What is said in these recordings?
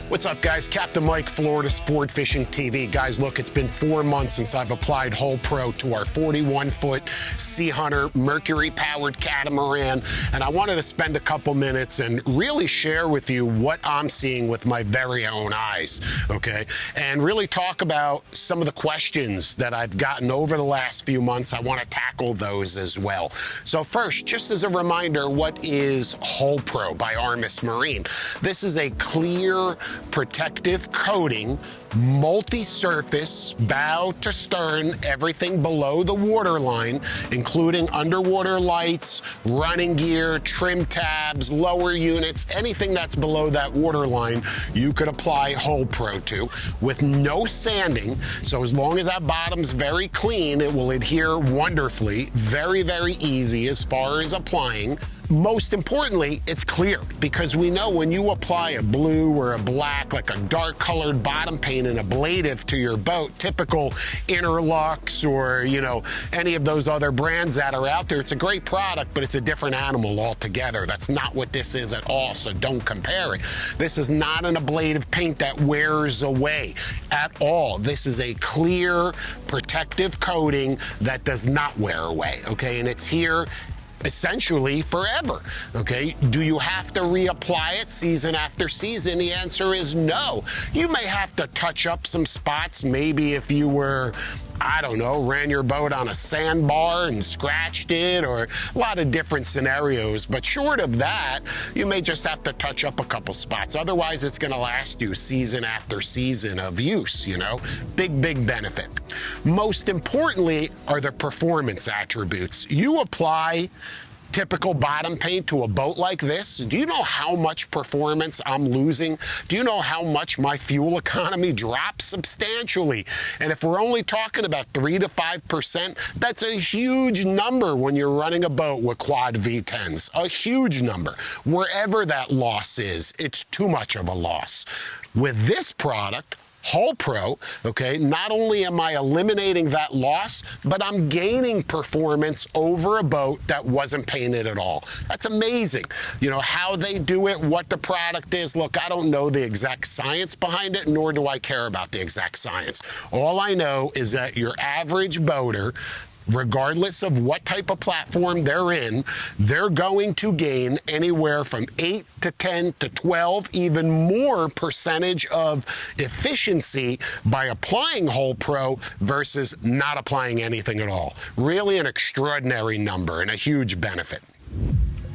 What's up, guys? Captain Mike, Florida Sport Fishing TV. Guys, look, it's been 4 months since I've applied Hull Pro to our 41-foot SeaHunter Mercury-powered Catamaran, and I wanted to spend a couple minutes and really share with you what I'm seeing with my very own eyes, okay? And really talk about some of the questions that I've gotten over the last few months. I want to tackle those as well. So first, just as a reminder, what is Hull Pro by Armus Marine? This is a clear, protective coating, multi-surface, bow to stern, everything below the waterline, including underwater lights, running gear, trim tabs, lower units, anything that's below that waterline, you could apply Hull Pro to with no sanding. So as long as that bottom's very clean, it will adhere wonderfully. Very, very easy as far as applying. Most importantly, it's clear, because we know when you apply a blue or a black, like a dark colored bottom paint and ablative to your boat, typical Interlux or, you know, any of those other brands that are out there, it's a great product, but it's a different animal altogether. That's not what this is at all, so don't compare it. This is not an ablative paint that wears away at all. This is a clear, protective coating that does not wear away, okay? And it's here essentially forever, okay? Do you have to reapply it season after season? The answer is no. You may have to touch up some spots, maybe if you were, I don't know, ran your boat on a sandbar and scratched it, or a lot of different scenarios. But short of that, you may just have to touch up a couple spots. Otherwise, it's going to last you season after season of use, you know? Big, big benefit. Most importantly are the performance attributes. You apply typical bottom paint to a boat like this, do you know how much performance I'm losing? Do you know how much my fuel economy drops? Substantially. And if we're only talking about 3 to 5%, that's a huge number when you're running a boat with quad V10s. A huge number. Wherever that loss is, it's too much of a loss. With this product, Hull Pro, okay, not only am I eliminating that loss, but I'm gaining performance over a boat that wasn't painted at all. That's amazing. You know, how they do it, what the product is. Look, I don't know the exact science behind it, nor do I care about the exact science. All I know is that your average boater, regardless of what type of platform they're in, they're going to gain anywhere from 8 to 10 to 12, even more percentage of efficiency by applying Hull Pro versus not applying anything at all. Really an extraordinary number and a huge benefit.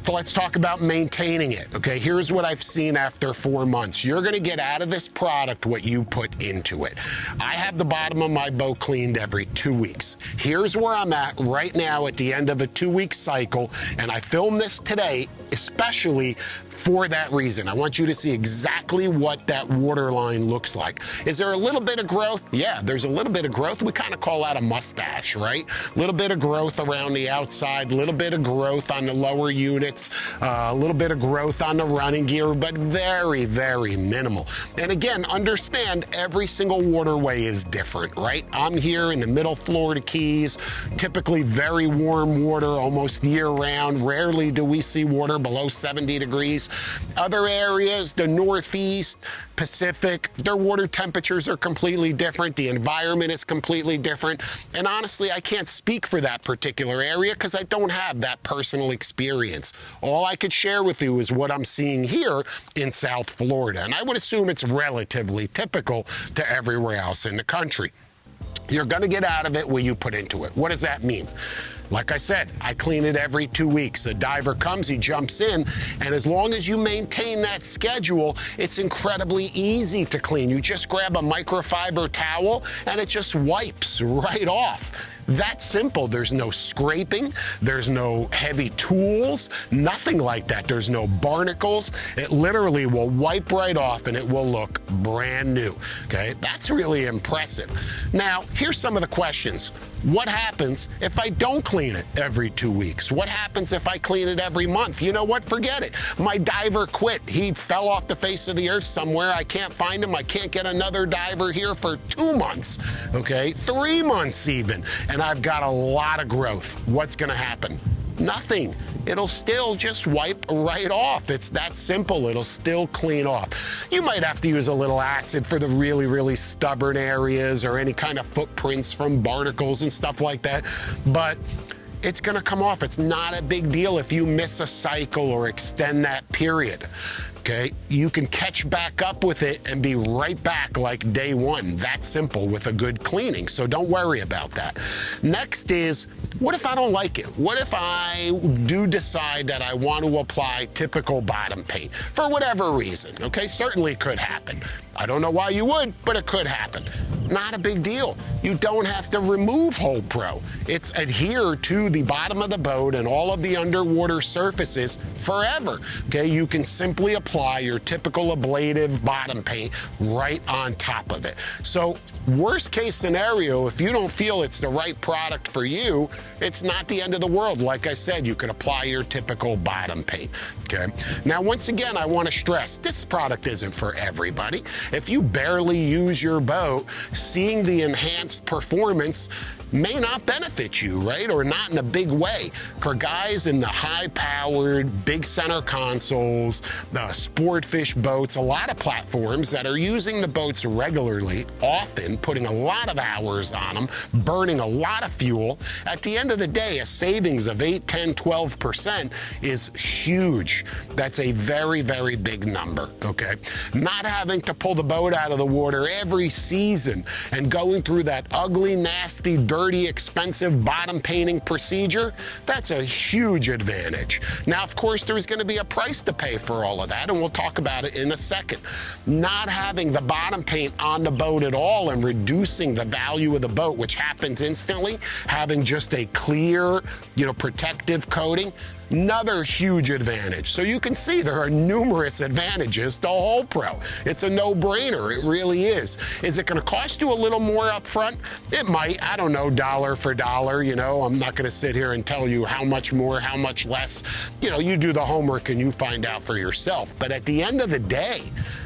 So let's talk about maintaining it, okay? Here's what I've seen after 4 months. You're gonna get out of this product what you put into it. I have the bottom of my boat cleaned every 2 weeks. Here's where I'm at right now at the end of a 2-week cycle, and I filmed this today especially for that reason. I want you to see exactly what that waterline looks like. Is there a little bit of growth? Yeah, there's a little bit of growth. We kind of call that a mustache, right? A little bit of growth around the outside, a little bit of growth on the lower units, a little bit of growth on the running gear, but very, very minimal. And again, understand every single waterway is different, right? I'm here in the middle Florida Keys, typically very warm water almost year-round. Rarely do we see water below 70 degrees. Other areas, the Northeast, Pacific, their water temperatures are completely different. The environment is completely different. And honestly, I can't speak for that particular area because I don't have that personal experience. All I could share with you is what I'm seeing here in South Florida. And I would assume it's relatively typical to everywhere else in the country. You're going to get out of it what you put into it. What does that mean? Like I said, I clean it every 2 weeks. A diver comes, he jumps in, and as long as you maintain that schedule, it's incredibly easy to clean. You just grab a microfiber towel, and it just wipes right off. That simple. There's no scraping, there's no heavy tools, nothing like that. There's no barnacles. It literally will wipe right off and it will look brand new, okay? That's really impressive. Now, here's some of the questions. What happens if I don't clean it every 2 weeks? What happens if I clean it every month? You know what? Forget it. My diver quit. He fell off the face of the earth somewhere. I can't find him. I can't get another diver here for 2 months, okay? 3 months even. And I've got a lot of growth. What's going to happen? Nothing. it'll still just wipe right off. It's that simple. It'll still clean off. You might have to use a little acid for the really, really stubborn areas or any kind of footprints from barnacles and stuff like that, but it's going to come off. It's not a big deal if you miss a cycle or extend that period. Okay, you can catch back up with it and be right back like day one. That simple with a good cleaning, so don't worry about that. Next is, what if I don't like it? What if I do decide that I want to apply typical bottom paint for whatever reason? Okay, certainly could happen. I don't know why you would, but it could happen. Not a big deal. You don't have to remove Hold Pro. It's adhere to the bottom of the boat and all of the underwater surfaces forever. Okay, you can simply apply your typical ablative bottom paint right on top of it. So worst case scenario, if you don't feel it's the right product for you, it's not the end of the world. Like I said, you can apply your typical bottom paint. Okay. Now, once again, I want to stress, this product isn't for everybody. If you barely use your boat, seeing the enhanced performance may not benefit you, right? Or not in a big way. For guys in the high-powered, big center consoles, the sport fish boats, a lot of platforms that are using the boats regularly, often putting a lot of hours on them, burning a lot of fuel, at the end of the day, a savings of 8, 10, 12% is huge. That's a very, very big number, okay? Not having to pull the boat out of the water every season and going through that ugly, nasty, dirty, expensive bottom painting procedure, that's a huge advantage. Now, of course, there's going to be a price to pay for all of that, and we'll talk about it in a second. Not having the bottom paint on the boat at all and reducing the value of the boat, which happens instantly, having just a clear, protective coating, another huge advantage. So you can see there are numerous advantages to Hold Pro. It's a no-brainer. It really is. Is it going to cost you a little more up front? It might. I don't know, dollar for dollar. I'm not going to sit here and tell you how much more, how much less. You do the homework and you find out for yourself. But at the end of the day,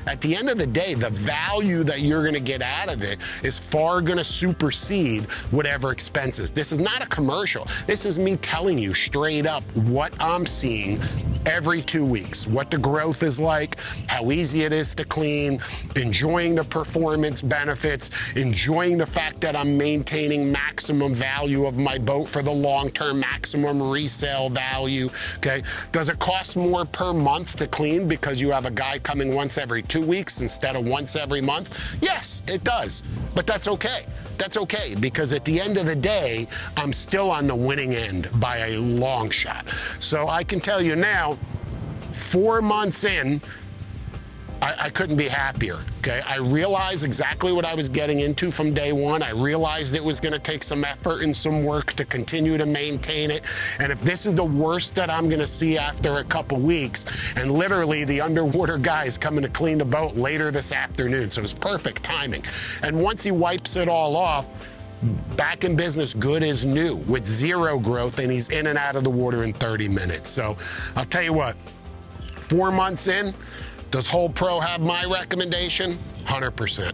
the value that you're going to get out of it is far going to supersede whatever expenses. This is not a commercial. This is me telling you straight up what I'm seeing every 2 weeks, what the growth is like, how easy it is to clean, enjoying the performance benefits, enjoying the fact that I'm maintaining maximum value of my boat for the long-term maximum resale value, okay? Does it cost more per month to clean because you have a guy coming once every 2 weeks instead of once every month? Yes, it does, but that's okay. That's okay, because at the end of the day, I'm still on the winning end by a long shot. So I can tell you now, 4 months in, I couldn't be happier, okay? I realized exactly what I was getting into from day one. I realized it was gonna take some effort and some work to continue to maintain it. And if this is the worst that I'm gonna see after a couple weeks, and literally the underwater guy is coming to clean the boat later this afternoon, so it was perfect timing. And once he wipes it all off, back in business, good as new, with zero growth, and he's in and out of the water in 30 minutes. So I'll tell you what, 4 months in, does Hold Pro have my recommendation? 100%.